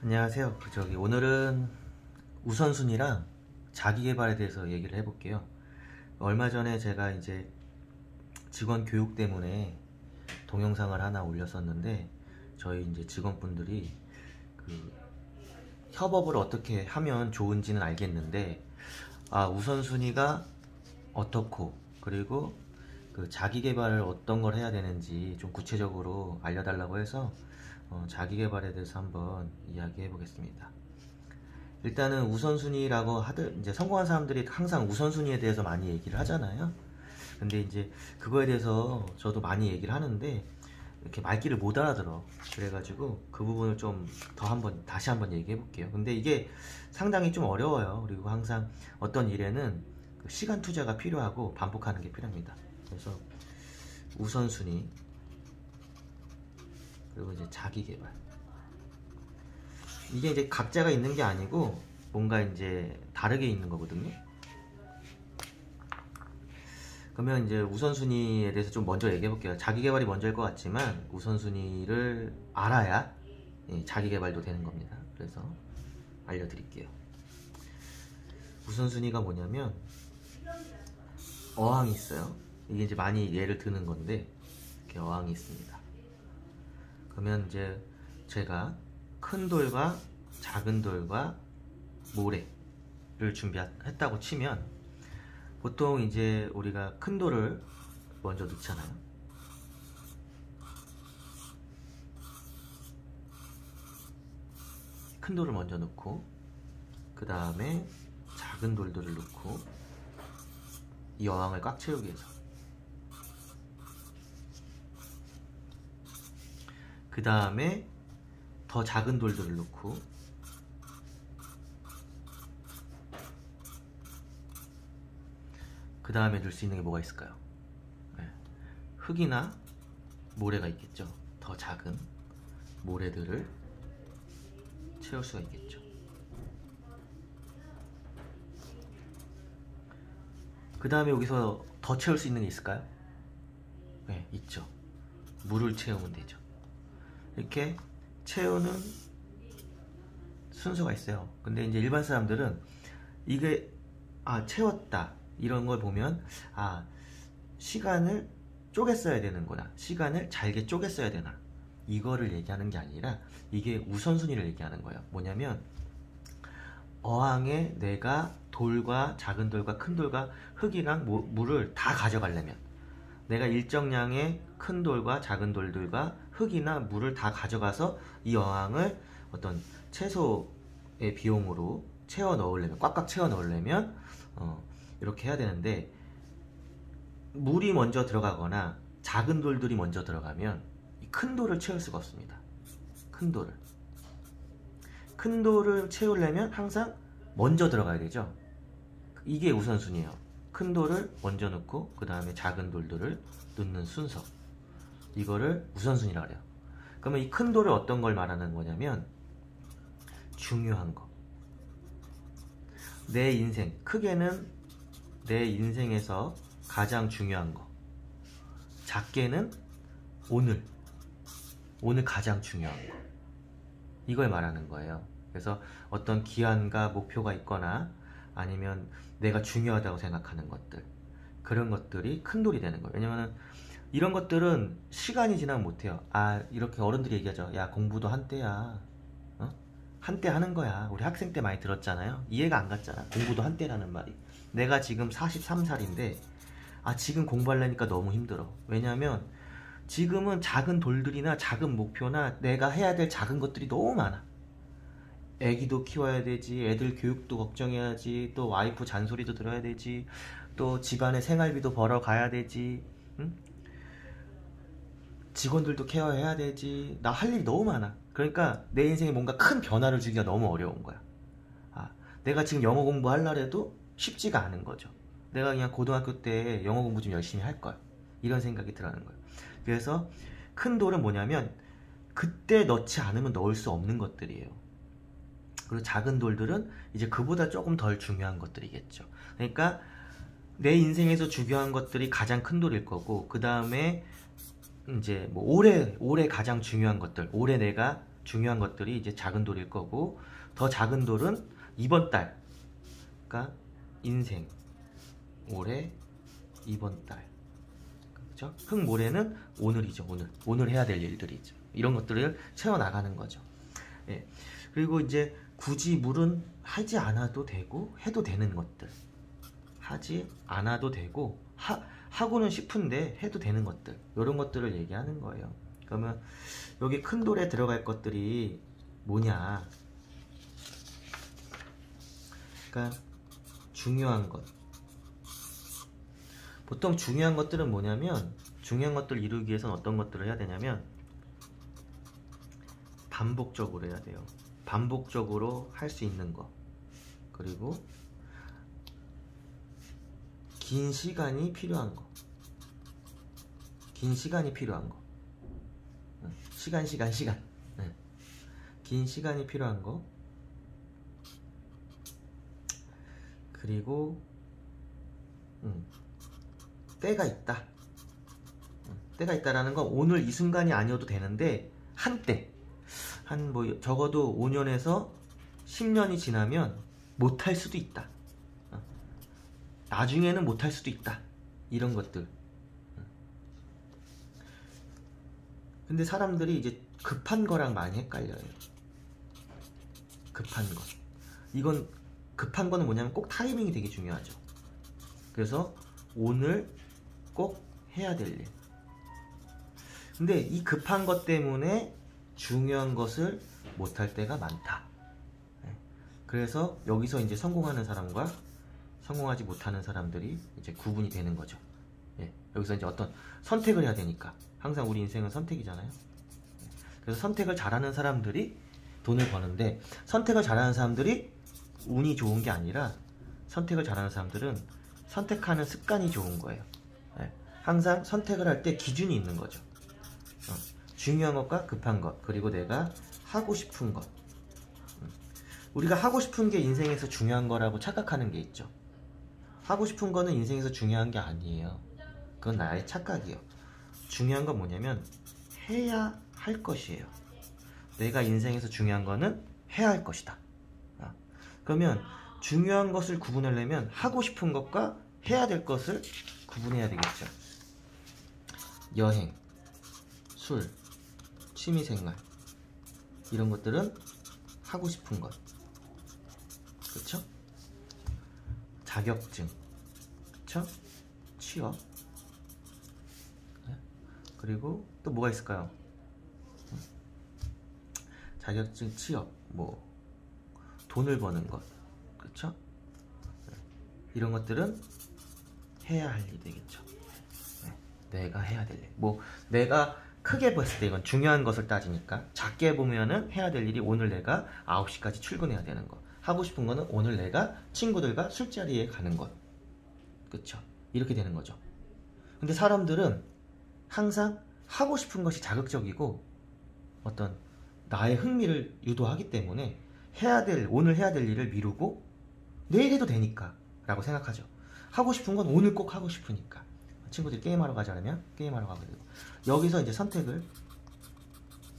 안녕하세요. 오늘은 우선순위랑 자기계발에 대해서 얘기를 해볼게요. 얼마 전에 제가 이제 직원 교육 때문에 동영상을 하나 올렸었는데, 저희 이제 직원분들이 협업을 어떻게 하면 좋은지는 알겠는데, 우선순위가 어떻고, 그리고 자기계발을 어떤 걸 해야 되는지 좀 구체적으로 알려달라고 해서 자기계발에 대해서 한번 이야기해 보겠습니다. 일단은 우선순위라고 이제 성공한 사람들이 항상 우선순위에 대해서 많이 얘기를 하잖아요. 근데 이제 그거에 대해서 저도 많이 얘기를 하는데 이렇게 말귀를 못 알아들어. 그래가지고 그 부분을 좀 다시 한번 얘기해 볼게요. 근데 이게 상당히 좀 어려워요. 그리고 항상 어떤 일에는 시간 투자가 필요하고 반복하는 게 필요합니다. 그래서 우선순위, 그리고 이제 자기계발, 이게 이제 각자가 있는 게 아니고 뭔가 이제 다르게 있는 거거든요. 그러면 이제 우선순위에 대해서 좀 먼저 얘기해 볼게요. 자기계발이 먼저일 것 같지만 우선순위를 알아야 자기계발도 되는 겁니다. 그래서 알려드릴게요. 우선순위가 뭐냐면 어항이 있어요. 이게 이제 많이 예를 드는 건데, 이렇게 어항이 있습니다. 그러면 이제 제가 큰 돌과 작은 돌과 모래를 준비했다고 치면, 보통 이제 우리가 큰 돌을 먼저 넣잖아요. 큰 돌을 먼저 넣고, 그 다음에 작은 돌들을 넣고, 이 어항을 꽉 채우기 위해서, 그 다음에 더 작은 돌들을 넣고, 그 다음에 넣을 수 있는 게 뭐가 있을까요? 흙이나 모래가 있겠죠. 더 작은 모래들을 채울 수가 있겠죠. 그 다음에 여기서 더 채울 수 있는 게 있을까요? 네, 있죠. 물을 채우면 되죠. 이렇게 채우는 순서가 있어요. 근데 이제 일반 사람들은 이게 채웠다 이런 걸 보면 시간을 쪼개 써야 되는구나, 시간을 잘게 쪼개 써야 되나, 이거를 얘기하는 게 아니라 이게 우선순위를 얘기하는 거예요. 뭐냐면 어항에 내가 돌과 작은 돌과 큰 돌과 흙이랑 물을 다 가져가려면, 내가 일정량의 큰 돌과 작은 돌들과 흙이나 물을 다 가져가서 이 어항을 어떤 최소의 비용으로 채워 넣으려면, 꽉꽉 채워 넣으려면 이렇게 해야 되는데, 물이 먼저 들어가거나 작은 돌들이 먼저 들어가면 이 큰 돌을 채울 수가 없습니다. 큰 돌을 채우려면 항상 먼저 들어가야 되죠. 이게 우선순위예요. 큰 돌을 먼저 넣고 그 다음에 작은 돌들을 넣는 순서, 이거를 우선순위라고 해요. 그러면 이 큰 돌을 어떤 걸 말하는 거냐면 중요한 거, 내 인생, 크게는 내 인생에서 가장 중요한 거, 작게는 오늘 가장 중요한 거, 이걸 말하는 거예요. 그래서 어떤 기한과 목표가 있거나 아니면 내가 중요하다고 생각하는 것들, 그런 것들이 큰 돌이 되는 거예요. 왜냐면은 이런 것들은 시간이 지나면 못해요. 이렇게 어른들이 얘기하죠. 야, 공부도 한때야. 한때 하는 거야. 우리 학생 때 많이 들었잖아요. 이해가 안 갔잖아. 공부도 한때라는 말이. 내가 지금 43살인데 지금 공부하려니까 너무 힘들어. 왜냐면 지금은 작은 돌들이나 작은 목표나 내가 해야 될 작은 것들이 너무 많아. 애기도 키워야 되지, 애들 교육도 걱정해야지, 또 와이프 잔소리도 들어야 되지, 또 집안의 생활비도 벌어 가야 되지, 직원들도 케어해야 되지. 나 할 일이 너무 많아. 그러니까 내 인생에 뭔가 큰 변화를 주기가 너무 어려운 거야. 내가 지금 영어 공부하려고 해도 쉽지가 않은 거죠. 내가 그냥 고등학교 때 영어 공부 좀 열심히 할 걸, 이런 생각이 들어가는 거예요. 그래서 큰 돌은 뭐냐면 그때 넣지 않으면 넣을 수 없는 것들이에요. 그리고 작은 돌들은 이제 그보다 조금 덜 중요한 것들이겠죠. 그러니까 내 인생에서 중요한 것들이 가장 큰 돌일 거고, 그 다음에 이제 뭐 올해 가장 중요한 것들, 올해 내가 중요한 것들이 이제 작은 돌일 거고, 더 작은 돌은 이번 달, 그러니까 인생, 올해, 이번 달, 그렇죠? 흙모래는 오늘이죠. 오늘 해야 될 일들이죠. 이런 것들을 채워 나가는 거죠. 예. 그리고 이제 굳이 물은 하지 않아도 되고 해도 되는 것들, 하지 않아도 되고 하고는 싶은데 해도 되는 것들, 이런 것들을 얘기하는 거예요. 그러면 여기 큰 돌에 들어갈 것들이 뭐냐, 그러니까 중요한 것, 보통 중요한 것들은 뭐냐면, 중요한 것들을 이루기 위해서는 어떤 것들을 해야 되냐면 반복적으로 해야 돼요. 반복적으로 할 수 있는 거, 그리고 긴 시간이 필요한 거. 긴 시간이 필요한 거. 시간. 긴 시간이 필요한 거. 그리고 때가 있다. 때가 있다라는 건 오늘 이 순간이 아니어도 되는데 한때, 한 뭐 적어도 5년에서 10년이 지나면 못할 수도 있다. 나중에는 못할 수도 있다. 이런 것들. 근데 사람들이 이제 급한 거랑 많이 헷갈려요. 급한 거. 이건 급한 거는 뭐냐면 꼭 타이밍이 되게 중요하죠. 그래서 오늘 꼭 해야 될 일. 근데 이 급한 것 때문에 중요한 것을 못할 때가 많다. 그래서 여기서 이제 성공하는 사람과 성공하지 못하는 사람들이 이제 구분이 되는 거죠. 여기서 이제 어떤 선택을 해야 되니까. 항상 우리 인생은 선택이잖아요. 그래서 선택을 잘하는 사람들이 돈을 버는데, 선택을 잘하는 사람들이 운이 좋은 게 아니라, 선택을 잘하는 사람들은 선택하는 습관이 좋은 거예요. 항상 선택을 할 때 기준이 있는 거죠. 중요한 것과 급한 것, 그리고 내가 하고 싶은 것. 우리가 하고 싶은 게 인생에서 중요한 거라고 착각하는 게 있죠. 하고 싶은 거는 인생에서 중요한 게 아니에요. 그건 나의 착각이에요. 중요한 건 뭐냐면 해야 할 것이에요. 내가 인생에서 중요한 거는 해야 할 것이다. 그러면 중요한 것을 구분하려면 하고 싶은 것과 해야 될 것을 구분해야 되겠죠. 여행, 술, 취미생활, 이런 것들은 하고 싶은 것, 그쵸? 자격증, 그쵸? 취업, 그리고 또 뭐가 있을까요? 자격증, 취업, 뭐 돈을 버는 것, 그쵸? 이런 것들은 해야 할 일이 되겠죠. 내가 해야 될 일. 뭐 내가 크게 봤을 때 이건 중요한 것을 따지니까, 작게 보면은 해야 될 일이 오늘 내가 9시까지 출근해야 되는 것, 하고 싶은 거는 오늘 내가 친구들과 술자리에 가는 것, 그쵸? 이렇게 되는 거죠. 근데 사람들은 항상 하고 싶은 것이 자극적이고 어떤 나의 흥미를 유도하기 때문에 오늘 해야 될 일을 미루고 내일 해도 되니까 라고 생각하죠. 하고 싶은 건 오늘 꼭 하고 싶으니까. 친구들이 게임하러 가자면 게임하러 가게 되고, 여기서 이제 선택을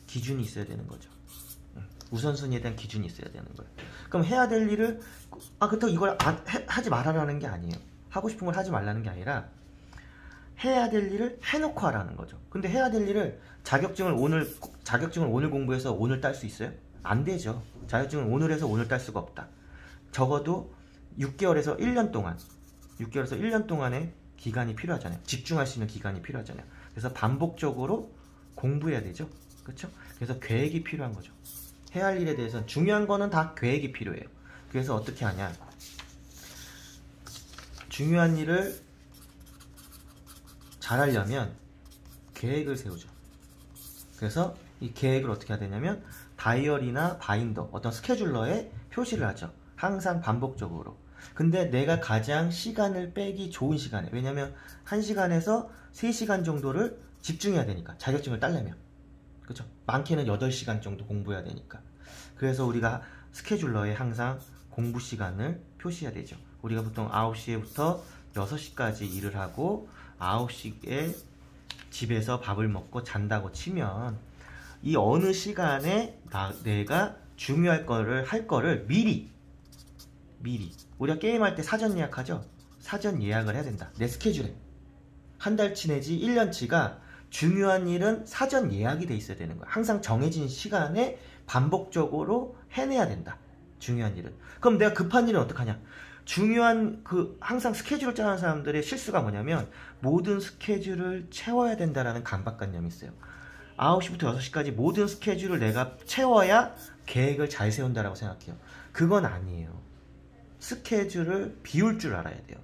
기준이 있어야 되는 거죠. 우선순위에 대한 기준이 있어야 되는 거예요. 그럼 해야 될 일을 그렇다고 이걸 하지 말아라는 게 아니에요. 하고 싶은 걸 하지 말라는 게 아니라 해야 될 일을 해놓고 하라는 거죠. 근데 해야 될 일을 자격증을 오늘 공부해서 오늘 딸 수 있어요? 안 되죠. 자격증을 오늘 해서 오늘 딸 수가 없다. 적어도 6개월에서 1년 동안의 기간이 필요하잖아요. 집중할 수 있는 기간이 필요하잖아요. 그래서 반복적으로 공부해야 되죠. 그렇죠? 그래서 계획이 필요한 거죠. 해야 할 일에 대해서는 중요한 거는 다 계획이 필요해요. 그래서 어떻게 하냐? 중요한 일을 잘하려면 계획을 세우죠. 그래서 이 계획을 어떻게 해야 되냐면 다이어리나 바인더, 어떤 스케줄러에 표시를 하죠. 항상 반복적으로. 근데 내가 가장 시간을 빼기 좋은 시간에, 왜냐면 1시간에서 3시간 정도를 집중해야 되니까, 자격증을 따려면. 그렇죠? 많게는 8시간 정도 공부해야 되니까. 그래서 우리가 스케줄러에 항상 공부 시간을 표시해야 되죠. 우리가 보통 9시부터 6시까지 일을 하고 9시에 집에서 밥을 먹고 잔다고 치면 이 어느 시간에 내가 중요할 거를 할 거를 미리 우리가 게임할 때 사전 예약하죠? 사전 예약을 해야 된다. 내 스케줄에 한 달치 내지 1년치가 중요한 일은 사전 예약이 돼 있어야 되는 거야. 항상 정해진 시간에 반복적으로 해내야 된다. 중요한 일은. 그럼 내가 급한 일은 어떡하냐? 중요한 항상 스케줄을 짜는 사람들의 실수가 뭐냐면 모든 스케줄을 채워야 된다라는 강박관념이 있어요. 9시부터 6시까지 모든 스케줄을 내가 채워야 계획을 잘 세운다라고 생각해요. 그건 아니에요. 스케줄을 비울 줄 알아야 돼요.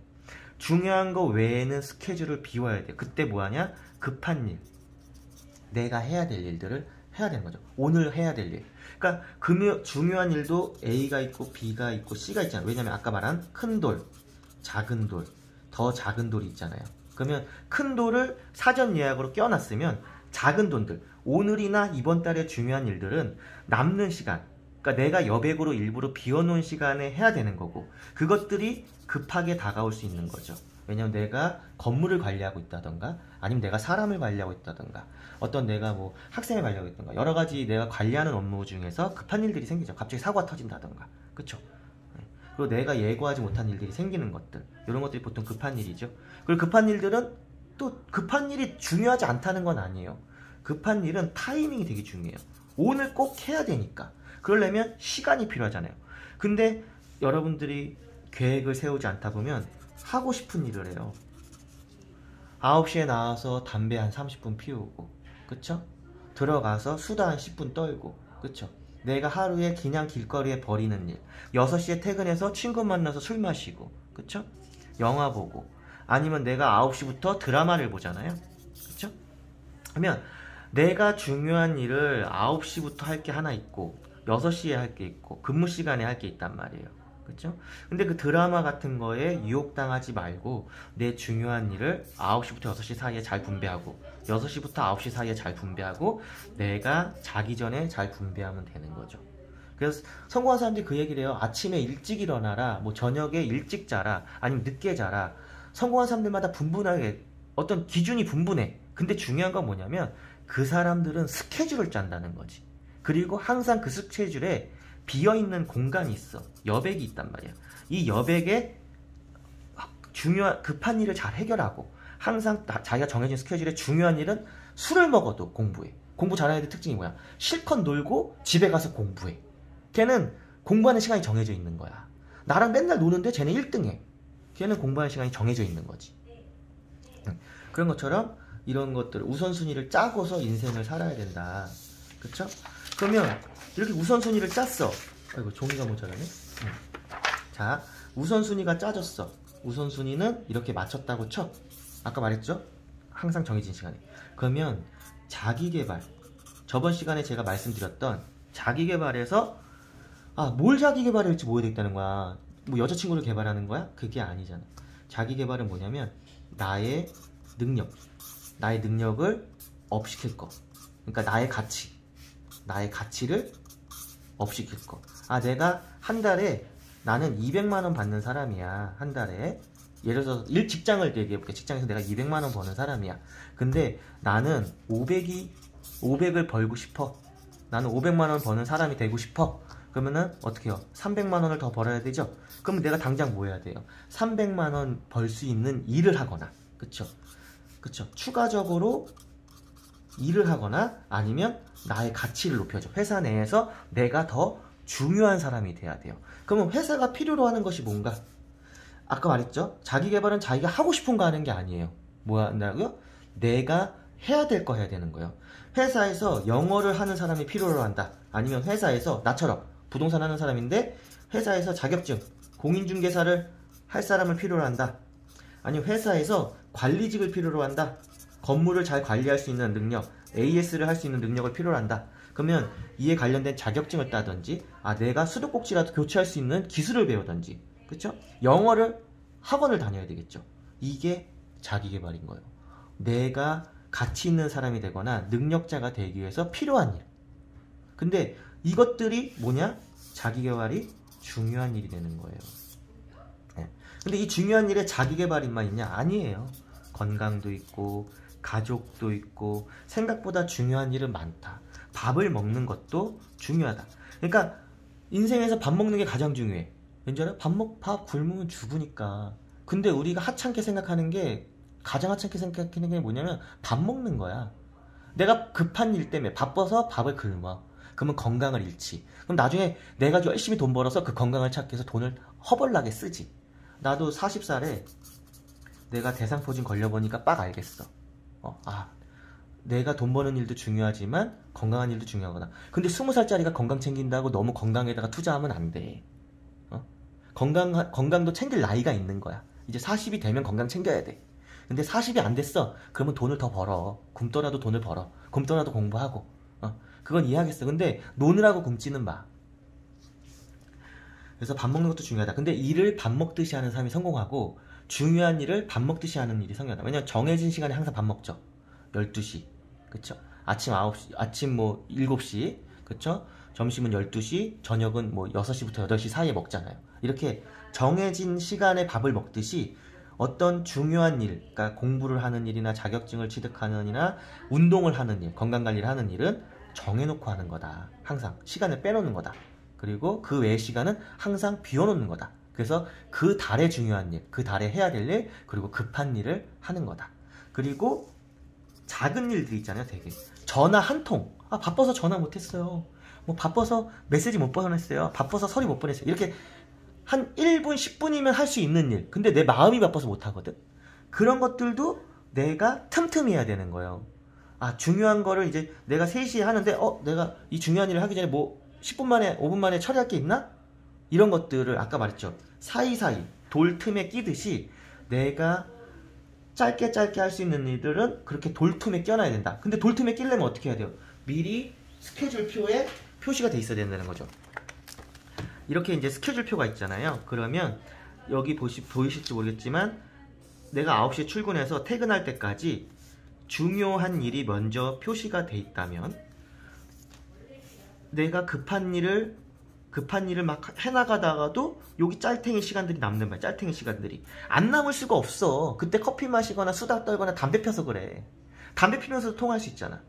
중요한 거 외에는 스케줄을 비워야 돼요. 그때 뭐하냐? 급한 일, 내가 해야 될 일들을 해야 되는 거죠. 오늘 해야 될 일. 그러니까 중요한 일도 A가 있고 B가 있고 C가 있잖아요. 왜냐면 아까 말한 큰 돌, 작은 돌, 더 작은 돌이 있잖아요. 그러면 큰 돌을 사전 예약으로 껴놨으면 작은 돈들, 오늘이나 이번 달의 중요한 일들은 남는 시간, 그러니까 내가 여백으로 일부러 비워놓은 시간에 해야 되는 거고, 그것들이 급하게 다가올 수 있는 거죠. 왜냐면 내가 건물을 관리하고 있다던가, 아니면 내가 사람을 관리하고 있다던가, 어떤 내가 뭐 학생을 관리하고 있다던가, 여러 가지 내가 관리하는 업무 중에서 급한 일들이 생기죠. 갑자기 사고가 터진다던가, 그쵸? 그리고 내가 예고하지 못한 일들이 생기는 것들, 이런 것들이 보통 급한 일이죠. 그리고 급한 일들은 또 급한 일이 중요하지 않다는 건 아니에요. 급한 일은 타이밍이 되게 중요해요. 오늘 꼭 해야 되니까. 그러려면 시간이 필요하잖아요. 근데 여러분들이 계획을 세우지 않다 보면 하고 싶은 일을 해요. 9시에 나와서 담배 한 30분 피우고, 그쵸? 들어가서 수다 한 10분 떨고, 그쵸? 내가 하루에 그냥 길거리에 버리는 일, 6시에 퇴근해서 친구 만나서 술 마시고, 그쵸? 영화 보고, 아니면 내가 9시부터 드라마를 보잖아요. 그쵸? 그러면 내가 중요한 일을 9시부터 할 게 하나 있고 6시에 할 게 있고 근무 시간에 할 게 있단 말이에요. 그쵸? 근데 그 드라마 같은 거에 유혹당하지 말고 내 중요한 일을 9시부터 6시 사이에 잘 분배하고 6시부터 9시 사이에 잘 분배하고 내가 자기 전에 잘 분배하면 되는 거죠. 그래서 성공한 사람들이 그 얘기를 해요. 아침에 일찍 일어나라, 뭐 저녁에 일찍 자라, 아니면 늦게 자라. 성공한 사람들마다 분분하게 어떤 기준이 분분해. 근데 중요한 건 뭐냐면 그 사람들은 스케줄을 짠다는 거지. 그리고 항상 그 스케줄에 비어있는 공간이 있어. 여백이 있단 말이야. 이 여백에 중요한 급한 일을 잘 해결하고 항상 자기가 정해진 스케줄에 중요한 일은 술을 먹어도 공부해. 공부 잘하는 애들 특징이 뭐야? 실컷 놀고 집에 가서 공부해. 걔는 공부하는 시간이 정해져 있는 거야. 나랑 맨날 노는데 쟤는 1등해. 걔는 공부하는 시간이 정해져 있는 거지. 그런 것처럼 이런 것들 우선순위를 짜고서 인생을 살아야 된다. 그쵸? 그러면 이렇게 우선순위를 짰어. 아이고 종이가 모자라네. 자, 우선순위가 짜졌어. 우선순위는 이렇게 맞췄다고 쳐. 아까 말했죠? 항상 정해진 시간에. 그러면 자기계발, 저번 시간에 제가 말씀드렸던 자기계발에서 뭘 자기계발할지 뭐해야 되겠다는 거야. 뭐 여자친구를 개발하는 거야? 그게 아니잖아. 자기계발은 뭐냐면 나의 능력을 업시킬 거. 그러니까 나의 가치를 업시킬 거. 내가 한 달에 나는 200만원 받는 사람이야. 한 달에. 예를 들어서 직장을 얘기해볼게. 직장에서 내가 200만원 버는 사람이야. 근데 나는 500을 벌고 싶어. 나는 500만원 버는 사람이 되고 싶어. 그러면은 어떻게 해요? 300만원을 더 벌어야 되죠? 그러면 내가 당장 뭐 해야 돼요? 300만원 벌 수 있는 일을 하거나, 그쵸? 추가적으로 일을 하거나 아니면 나의 가치를 높여줘. 회사 내에서 내가 더 중요한 사람이 돼야 돼요. 그러면 회사가 필요로 하는 것이 뭔가? 아까 말했죠? 자기계발은 자기가 하고 싶은 거 하는 게 아니에요. 뭐 한다고요? 내가 해야 될 거 해야 되는 거예요. 회사에서 영어를 하는 사람이 필요로 한다. 아니면 회사에서 나처럼 부동산 하는 사람인데 회사에서 자격증, 공인중개사를 할 사람을 필요로 한다. 아니면 회사에서 관리직을 필요로 한다. 건물을 잘 관리할 수 있는 능력, AS를 할 수 있는 능력을 필요로 한다. 그러면 이에 관련된 자격증을 따든지 내가 수도꼭지라도 교체할 수 있는 기술을 배우든지, 그쵸? 영어를 학원을 다녀야 되겠죠. 이게 자기계발인 거예요. 내가 가치 있는 사람이 되거나 능력자가 되기 위해서 필요한 일. 근데 이것들이 뭐냐? 자기계발이 중요한 일이 되는 거예요. 근데 이 중요한 일에 자기계발인만 있냐? 아니에요. 건강도 있고 가족도 있고 생각보다 중요한 일은 많다. 밥을 먹는 것도 중요하다. 그러니까 인생에서 밥 먹는 게 가장 중요해. 왠지 알아? 밥 굶으면 죽으니까. 근데 우리가 하찮게 생각하는 게, 가장 하찮게 생각하는 게 뭐냐면 밥 먹는 거야. 내가 급한 일 때문에 바빠서 밥을 굶어. 그러면 건강을 잃지. 그럼 나중에 내가 열심히 돈 벌어서 그 건강을 찾기 위해서 돈을 허벌나게 쓰지. 나도 40살에 내가 대상포진 걸려보니까 빡 알겠어. 내가 돈 버는 일도 중요하지만 건강한 일도 중요하구나. 근데 20살짜리가 건강 챙긴다고 너무 건강에다가 투자하면 안 돼. 건강도 챙길 나이가 있는 거야. 이제 40이 되면 건강 챙겨야 돼. 근데 40이 안 됐어. 그러면 돈을 더 벌어. 굶더라도 돈을 벌어. 굶더라도 공부하고. 그건 이해하겠어. 근데 노느라고 굶지는 마. 그래서 밥 먹는 것도 중요하다. 근데 일을 밥 먹듯이 하는 사람이 성공하고, 중요한 일을 밥 먹듯이 하는 일이 성공하다. 왜냐면 정해진 시간에 항상 밥 먹죠. 12시. 그쵸? 아침 9시, 아침 7시. 그쵸? 점심은 12시, 저녁은 6시부터 8시 사이에 먹잖아요. 이렇게 정해진 시간에 밥을 먹듯이 어떤 중요한 일, 그러니까 공부를 하는 일이나 자격증을 취득하는 일이나 운동을 하는 일, 건강관리를 하는 일은 정해놓고 하는 거다. 항상 시간을 빼놓는 거다. 그리고 그 외의 시간은 항상 비워놓는 거다. 그래서 그 달에 중요한 일, 그 달에 해야 될 일, 그리고 급한 일을 하는 거다. 그리고 작은 일들이 있잖아요. 되게 전화 한 통. 바빠서 전화 못했어요. 바빠서 메시지 못 보냈어요. 바빠서 서류 못 보냈어요. 이렇게 한 1분, 10분이면 할 수 있는 일. 근데 내 마음이 바빠서 못하거든. 그런 것들도 내가 틈틈이 해야 되는 거예요. 중요한 거를 이제 내가 3시에 하는데 내가 이 중요한 일을 하기 전에 10분 만에 5분 만에 처리할 게 있나? 이런 것들을 아까 말했죠. 사이사이 돌 틈에 끼듯이 내가 짧게 할 수 있는 일들은 그렇게 돌 틈에 껴놔야 된다. 근데 돌 틈에 끼려면 어떻게 해야 돼요? 미리 스케줄표에 표시가 돼 있어야 된다는 거죠. 이렇게 이제 스케줄표가 있잖아요. 그러면 여기 보이실지 모르겠지만 내가 9시에 출근해서 퇴근할 때까지 중요한 일이 먼저 표시가 돼 있다면, 내가 급한 일을 막 해나가다가도 여기 짤탱이 시간들이 남는 거야. 짤탱이 시간들이 안 남을 수가 없어. 그때 커피 마시거나 수다 떨거나 담배 펴서 그래. 담배 피면서도 통화할 수 있잖아.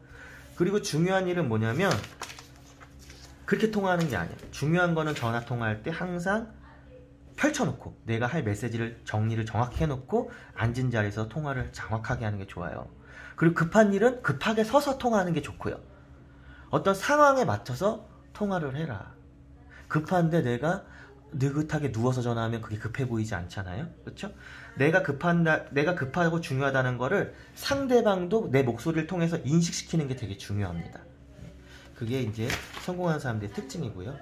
그리고 중요한 일은 뭐냐면 그렇게 통화하는 게 아니야. 중요한 거는 전화 통화할 때 항상 펼쳐놓고 내가 할 메시지를 정리를 정확히 해놓고 앉은 자리에서 통화를 정확하게 하는 게 좋아요. 그리고 급한 일은 급하게 서서 통화하는 게 좋고요. 어떤 상황에 맞춰서 통화를 해라. 급한데 내가 느긋하게 누워서 전화하면 그게 급해 보이지 않잖아요. 그렇죠? 내가 급하고 중요하다는 거를 상대방도 내 목소리를 통해서 인식시키는 게 되게 중요합니다. 그게 이제 성공하는 사람들의 특징이고요.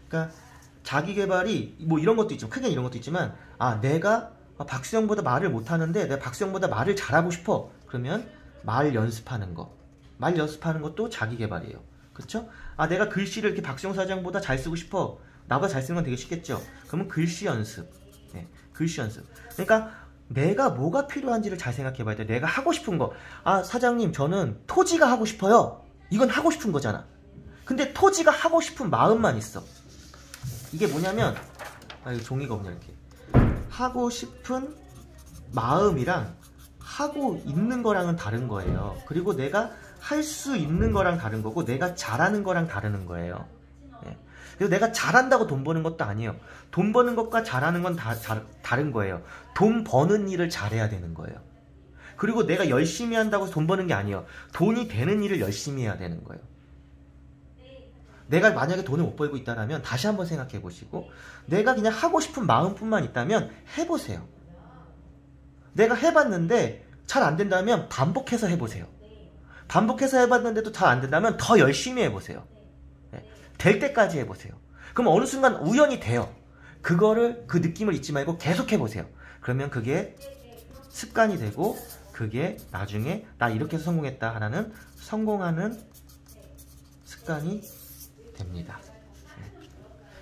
그러니까 자기 개발이 이런 것도 있죠. 크게 이런 것도 있지만 내가 박수영보다 말을 못하는데 내가 박수영보다 말을 잘하고 싶어. 그러면 말 연습하는 것도 자기 개발이에요. 그쵸? 내가 글씨를 이렇게 박수영 사장보다 잘 쓰고 싶어. 나보다 잘 쓰는 건 되게 쉽겠죠? 그러면 글씨 연습. 글씨 연습. 그러니까 내가 뭐가 필요한지를 잘 생각해 봐야 돼. 내가 하고 싶은 거. 사장님, 저는 토지가 하고 싶어요. 이건 하고 싶은 거잖아. 근데 토지가 하고 싶은 마음만 있어. 이게 뭐냐면, 이거 종이가 없네, 이렇게. 하고 싶은 마음이랑 하고 있는 거랑은 다른 거예요. 그리고 내가 할 수 있는 거랑 다른 거고, 내가 잘하는 거랑 다른 거예요. 그래서 내가 잘한다고 돈 버는 것도 아니에요. 돈 버는 것과 잘하는 건 다른 거예요. 돈 버는 일을 잘해야 되는 거예요. 그리고 내가 열심히 한다고 돈 버는 게 아니에요. 돈이 되는 일을 열심히 해야 되는 거예요. 내가 만약에 돈을 못 벌고 있다면 다시 한번 생각해 보시고, 내가 그냥 하고 싶은 마음뿐만 있다면 해보세요. 내가 해봤는데 잘 안 된다면 반복해서 해보세요. 반복해서 해봤는데도 잘 안 된다면 더 열심히 해보세요. 될 때까지 해보세요. 그럼 어느 순간 우연히 돼요. 그 느낌을 잊지 말고 계속 해보세요. 그러면 그게 습관이 되고, 그게 나중에 나 이렇게 해서 성공했다 하는 성공하는 습관이 됩니다.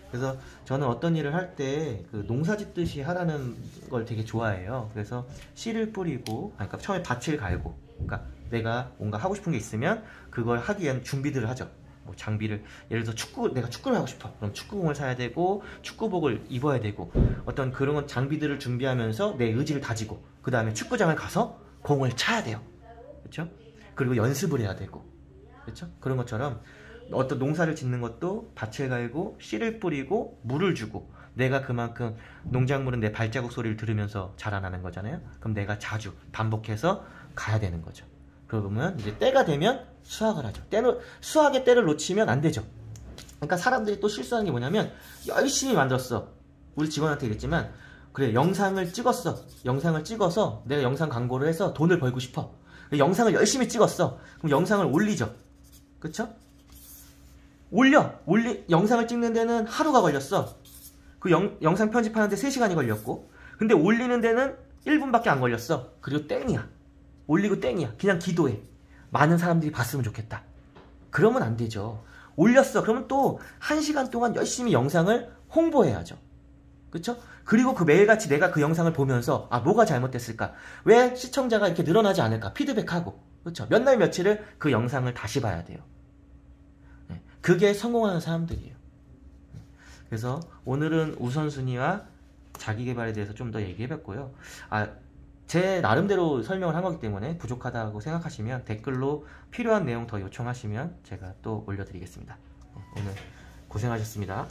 그래서 저는 어떤 일을 할 때 농사 짓듯이 하라는 걸 되게 좋아해요. 그래서 씨를 뿌리고, 그러니까 처음에 밭을 갈고, 그러니까 내가 뭔가 하고 싶은 게 있으면 그걸 하기 위한 준비들을 하죠. 장비를, 예를 들어서 내가 축구를 하고 싶어. 그럼 축구공을 사야 되고, 축구복을 입어야 되고, 어떤 그런 장비들을 준비하면서 내 의지를 다지고, 그 다음에 축구장을 가서 공을 차야 돼요. 그렇죠? 그리고 연습을 해야 되고, 그렇죠? 그런 것처럼 어떤 농사를 짓는 것도 밭을 갈고 씨를 뿌리고 물을 주고, 내가 그만큼 농작물은 내 발자국 소리를 들으면서 자라나는 거잖아요. 그럼 내가 자주 반복해서 가야 되는 거죠. 그러면 이제 때가 되면 수확을 하죠. 수확의 때를 놓치면 안 되죠. 그러니까 사람들이 또 실수하는 게 뭐냐면, 열심히 만들었어. 우리 직원한테 얘기했지만, 그래, 영상을 찍어서 내가 영상 광고를 해서 돈을 벌고 싶어. 영상을 열심히 찍었어. 그럼 영상을 올리죠. 그쵸? 영상을 찍는 데는 하루가 걸렸어. 그 영상 편집하는데 3시간이 걸렸고, 근데 올리는 데는 1분밖에 안 걸렸어. 그리고 땡이야. 올리고 땡이야. 그냥 기도해. 많은 사람들이 봤으면 좋겠다. 그러면 안 되죠. 올렸어. 그러면 또 1시간 동안 열심히 영상을 홍보해야죠. 그쵸? 그리고 그 매일같이 내가 그 영상을 보면서, 아, 뭐가 잘못됐을까? 왜 시청자가 이렇게 늘어나지 않을까? 피드백하고. 그쵸? 몇 날 며칠을 그 영상을 다시 봐야 돼요. 네. 그게 성공하는 사람들이에요. 그래서 오늘은 우선순위와 자기개발에 대해서 좀 더 얘기해봤고요. 제 나름대로 설명을 한 거기 때문에 부족하다고 생각하시면 댓글로 필요한 내용 더 요청하시면 제가 또 올려드리겠습니다. 오늘 고생하셨습니다.